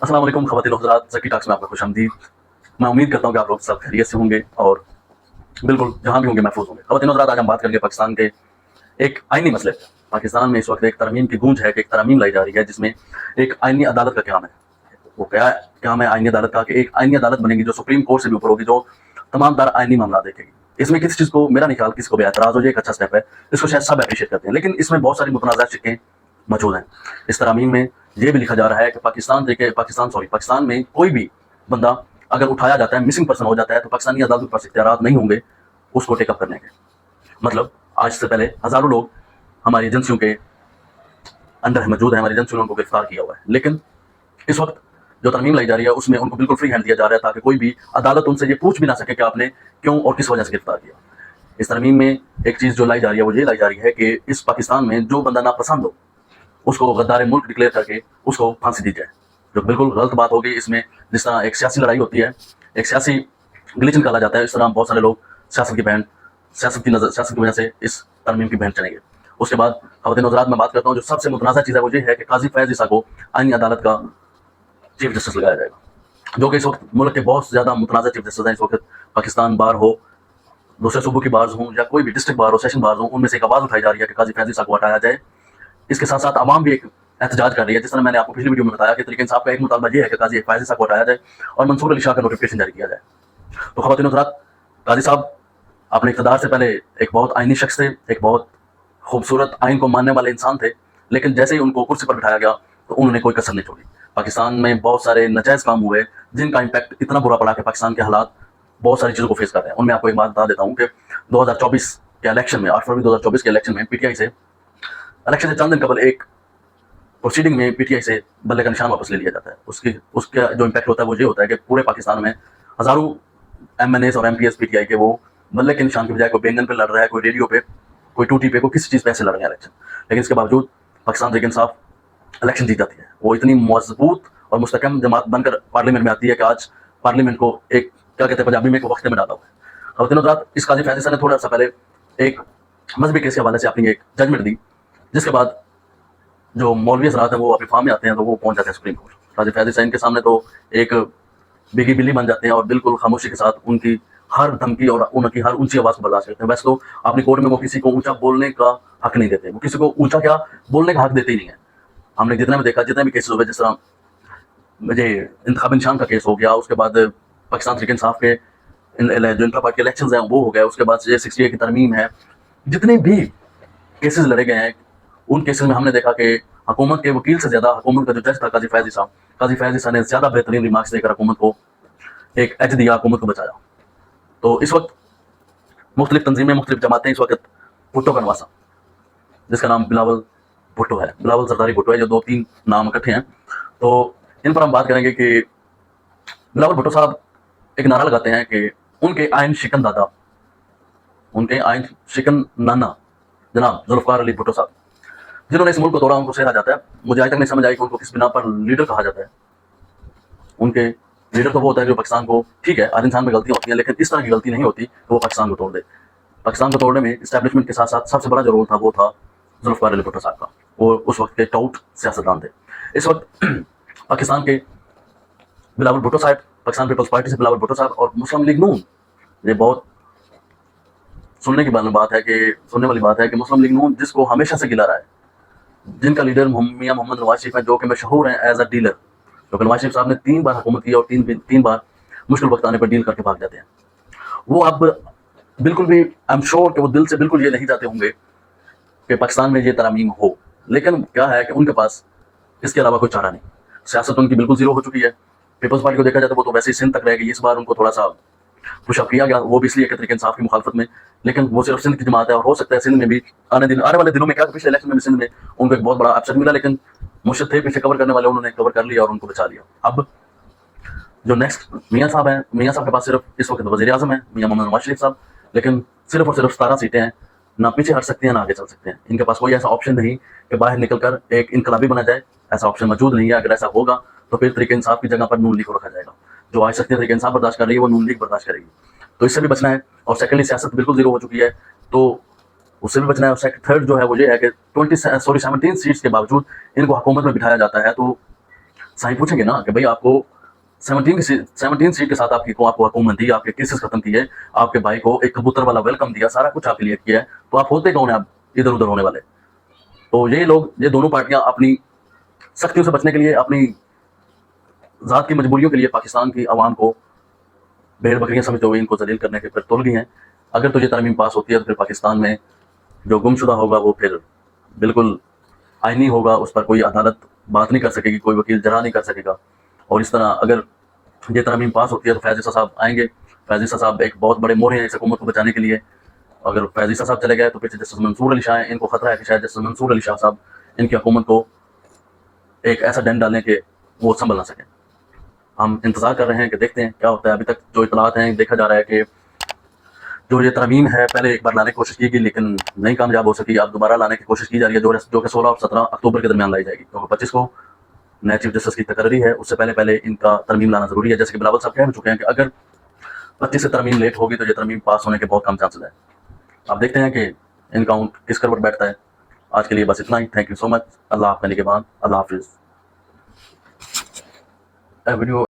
अस्सलाम वालेकुम ख़वातीन और हज़रात, ज़की टॉक्स में आपका खुशामदीद। मैं उम्मीद करता हूँ कि आप लोग सब खैरियत से होंगे और बिल्कुल जहाँ भी होंगे महफूज होंगे। ख़वातीन और हज़रात, आज हम बात करेंगे पाकिस्तान के एक आइनी मसले पे। पाकिस्तान में इस वक्त एक तरमीम की गूंज है कि एक तरमीम लाई जा रही है जिसमें एक आइनी अदालत का क़याम है। वो क्या क़याम है आइनी अदालत का कि एक आइनी अदालत बनेगी जो सुप्रीम कोर्ट से भी ऊपर होगी, जो तमाम तर आइनी मामला देखेगी। इसमें किसी चीज़ को, मेरा नहीं ख्याल किसी को भी एतराज़ हो, ये एक अच्छा स्टेप है, इसको शायद सब अप्रिशिएट करते हैं, लेकिन इसमें बहुत सारी मुतनाज़ा शिक्कें मौजूद हैं। इस तरमीम में ये भी लिखा जा रहा है कि पाकिस्तान में कोई भी बंदा अगर उठाया जाता है, मिसिंग पर्सन हो जाता है, तो पाकिस्तानी अदालत के पास इख्तियारात नहीं होंगे उसको टेकअप करने के। मतलब आज से पहले हज़ारों लोग हमारी एजेंसियों के अंडर मौजूद हैं, हमारी एजेंसियों ने उनको गिरफ्तार किया हुआ है, लेकिन इस वक्त जो तरमीम लाई जा रही है उसमें उनको बिल्कुल फ्री हैंड दिया जा रहा है ताकि कोई भी अदालत उनसे ये पूछ भी ना सके कि आपने क्यों और किस वजह से गिरफ्तार किया। इस तरमीम में एक चीज़ जो लाई जा रही है वो ये लाई जा रही है कि इस पाकिस्तान में जो बंदा नापसंद हो उसको गद्दार मुल्क डिक्लेयर करके उसको फांसी दी जाए, जो बिल्कुल गलत बात होगी। इसमें जिस तरह एक सियासी लड़ाई होती है, एक सियासी ग्लिच निकाला जाता है, इस तरह बहुत सारे लोग सियासत की वजह से इस तरमीम की बहन चलेंगे। उसके बाद ख़वातीन हज़रात में बात करता हूँ, जो सबसे मुतनाज़ा चीज़ है वो ये है कि काजी फैज़ ईसा को आईनी अदालत का चीफ जस्टिस लगाया जाएगा, जो कि इस वक्त मुल्क के बहुत ज़्यादा मुतनाज़ा चीफ जस्टिस हैं। इस वक्त पाकिस्तान बार हो, दूसरे सूबों की बार्स हों या कोई भी डिस्ट्रिक्ट बार हो, सेशन बार हो, उनमें से एक आवाज़ उठाई जा रही है कि काजी फैज़ ईसा को हटाया जाए। इसके साथ साथ आवाम भी एक एहतजाज कर रही है। जिस तरह मैंने आपको पिछली वीडियो में बताया कि तरीके इंसाफ का एक मुतालबा ये है कि काजी फैज़ ईसा को हटाया जाए और मंसूर अली शाह का नोटिफिकेशन जारी किया जाए। तो ख़वातीन हज़रात, काजी साहब अपने इक़्तिदार से पहले एक बहुत आइनी शख्स थे, एक बहुत खूबसूरत आइन को मानने वाले इंसान थे, लेकिन जैसे ही उनको कुर्सी पर बिठाया गया तो उन्होंने कोई कसर नहीं छोड़ी। पाकिस्तान में बहुत सारे नाजायज़ काम हुए जिनका इम्पैक्ट इतना बुरा पड़ा कि पाकिस्तान के हालात बहुत सारी चीज़ों को फेस कर रहे हैं। उनमें आपको एक बात बता देता हूँ कि 2024 के इलेक्शन में, 8 फरवरी 2024 के इलेक्शन में पीटीआई से इलेक्शन से चंद दिन कबल एक प्रोसीडिंग में पीटीआई से बल्ले का निशान वापस ले लिया जाता है। उसका जो इम्पैक्ट होता है वो ये होता है कि पूरे पाकिस्तान में हज़ारों एमएनएस और एमपीएस पीटीआई के वो बल्ले के निशान के बजाय कोई बैंगन पे लड़ रहा है, कोई रेडियो पे, कोई टूटी पे, कोई किसी चीज़ पे ऐसे लड़ रहे हैं इलेक्शन। लेकिन इसके बावजूद पाकिस्तान तहरीक इंसाफ इलेक्शन जीत जाती है। वो इतनी मजबूत और मुस्तकम जमात बनकर पार्लियामेंट में आती है कि आज पार्लियामेंट को एक, क्या कहते हैं पंजाबी में, एक वक्त में डाला हुआ है। ख़वातीन हज़रात, इस काजी फैज़ ईसा ने थोड़ा सा पहले एक मजहबी केस के हवाले से अपनी एक जजमेंट दी, जिसके बाद जो मौलवी हज़रात हैं वो अपनी फार्म में आते हैं तो वो पहुंच जाते हैं सुप्रीम कोर्ट। काजी फैज़ ईसा इनके सामने तो एक बिगी बिल्ली बन जाते हैं और बिल्कुल खामोशी के साथ उनकी हर धमकी और उनकी हर ऊंची आवाज़ को बर्दाश्त करते हैं। वैसे तो अपनी कोर्ट में वो किसी को ऊंचा बोलने का हक नहीं देते, वो किसी को ऊंचा क्या बोलने का हक देते ही नहीं है। हमने जितने में देखा, जितने भी केसेस हुए, जिस तरह मुझे इंतखाबी निशान का केस हो गया, उसके बाद पाकिस्तान तहरीक इंसाफ के जो इंट्रा पार्टी इलेक्शन हैं वो हो गए, उसके बाद 60A की तरमीम है, जितने भी केसेस लड़े गए हैं उन केसेस में हमने देखा कि हुकूमत के वकील से ज़्यादा हुकूमत का जो जज था काजी फैज़ ईसा ने ज़्यादा बेहतरीन रिमार्क्स देकर हुकूमत को एक एज दिया, हुकूमत को बचाया। तो इस वक्त मुख्तलिफ तंजीमें, मुख्तलिफ जमातें इस वक्त भुट्टो का नवासा, जिसका नाम बिलावल भुट्टो है, बिलावल जरदारी भुट्टो है, जो 2-3 नाम इकट्ठे हैं, तो इन पर हम बात करेंगे कि बिलावल भुट्टो साहब एक नारा लगाते हैं कि उनके आइन शिकन दादा, उनके आइन शिकन नाना जनाब जुल्फ़िकार अली भुट्टो साहब, जिन्होंने इस मुल्क को तोड़ा, उनको सहा जाता है। मुझे आज तक नहीं समझ आई कि उनको किस बिना पर लीडर कहा जाता है। उनके लीडर तो वो होता है जो पाकिस्तान को, ठीक है हर इंसान में गलतियाँ होती हैं, लेकिन इस तरह की गलती नहीं होती तो वो पाकिस्तान को तोड़ दे। पाकिस्तान को तोड़ने में इस्टेब्लिशमेंट के साथ साथ सबसे बड़ा जो रोल था वो था जुल्फ़िकार अली भुट्टो साहब का। वो उस वक्त के टाउट सियासतदान थे। इस वक्त पाकिस्तान के बिलावल भुट्टो साहब, पाकिस्तान पीपल्स पार्टी से बिलावल भुट्टो साहब और मुस्लिम लीग नून, ये बहुत सुनने वाली बात है कि मुस्लिम लीग नून, जिसको हमेशा से गिला रहा है, जिनका लीडर मियां मोहम्मद नवाज शरीफ है, जो कि मशहूर हैं एज अ डीलर, क्योंकि नवाज शरीफ साहब ने 3 बार हुकूमत की और 3 बार मुश्किल वक्त आने पर डील करके भाग जाते हैं। वो अब बिल्कुल भी, आई एम श्योर कि वो दिल से बिल्कुल ये नहीं चाहते होंगे कि पाकिस्तान में ये तरमीम हो, लेकिन क्या है कि उनके पास इसके अलावा कोई चारा नहीं। सियासत उनकी बिल्कुल जीरो हो चुकी है। पीपल्स पार्टी को देखा जाए तो वो तो वैसे ही सिंध तक रह गई। इस बार उनको थोड़ा सा पुशअप किया गया, वो भी इसलिए कि तहरीक इंसाफ की मुखालफत में, लेकिन वो सिर्फ सिंध की जमात है और हो सकता है सिंध में भी आने वाले दिनों में, क्या पिछले इलेक्शन में सिंध में उनको एक बहुत बड़ा अपसेट मिला, लेकिन मुश्किल थे पीछे कवर करने वाले, उन्होंने कवर कर लिया और उनको बचा लिया। अब जो नेक्स्ट मियाँ साहब हैं, मियाँ साहब के पास सिर्फ इस वक्त वज़ीर आज़म है मियाँ मोहम्मद नवाज शरीफ साहब, लेकिन सिर्फ और सिर्फ 17 सीटें हैं, ना पीछे हट सकते हैं ना आगे चल सकते हैं। इनके पास कोई ऐसा ऑप्शन नहीं कि बाहर निकलकर एक इनकलाबी बना जाए, ऐसा ऑप्शन मौजूद नहीं है। अगर ऐसा होगा तो फिर तहरीक इंसाफ की जगह पर नून लीग को रखा जाएगा। जो आज तक तहरीक इंसाफ बर्दाश्त कर रही है वो नून लीग बर्दाश्त करेगी, तो इससे भी बचना है। और सेकेंडली सियासत बिल्कुल जीरो हो चुकी है, तो उससे भी बचना है। और थर्ड जो है वो ये है कि 17 सीट्स के बावजूद इनको हुकूमत में बिठाया जाता है, तो साईं पूछेंगे ना कि भाई आपको 17 सीट के साथ आपको हुकूमत दी, आपके केसेस खत्म किए, आपके भाई को एक कबूतर वाला वेलकम दिया, सारा कुछ आपके लिए किया है, तो आप होते कौन है आप इधर उधर होने वाले? तो ये दोनों पार्टियां अपनी सख्तियों से बचने के लिए, अपनी ज़ात की मजबूरियों के लिए पाकिस्तान की आवाम को भेड़ बकरियां समझते हुए इनको जलील करने के फिर तुल गई हैं। अगर तो ये तरमीम पास होती है तो फिर पाकिस्तान में जो गुमशुदा होगा वो फिर बिल्कुल आईनी होगा, उस पर कोई अदालत बात नहीं कर सकेगी, कोई वकील जरा नहीं कर सकेगा। और इस तरह अगर ये तरमीम पास होती है तो फैज़ ईसा साहब आएंगे। फैज़ ईसा साहब एक बहुत बड़े मोहरे हैं इस हुकूमत को बचाने के लिए। अगर फैज़ ईसा साहब चले गए तो पीछे जस्टिस मंसूर अली शाह हैं, इनको खतरा है कि शायद जस्टिस मंसूर अली शाह साहब इनकी हुकूमत को एक ऐसा डैम डालें कि वो संभल ना सकें। हम इंतज़ार कर रहे हैं कि देखते हैं क्या होता है। अभी तक जो इतलात हैं देखा जा रहा है कि जो ये तरमीम है पहले एक बार लाने की कोशिश की गई लेकिन नहीं कामयाब हो सकी, अब दोबारा लाने की कोशिश की जा रही है जो कि 16 और 17 अक्टूबर के दरमियान लाई जाएगी, क्योंकि 25 को नए चीफ जस्टिस की तकर्री है, उससे पहले इनका तरमीम लाना जरूरी है। जैसे कि बिलावल साहब कह चुके हैं कि अगर 25 से तरमीम लेट होगी तो ये तरमीम पास होने के बहुत कम चांसेस हैं। आप देखते हैं कि इनका किस करवट बैठता है। आज के लिए बस इतना ही। Thank you so much. Allah आपका निगहबान। अल्लाह हाफिज़। वीडियो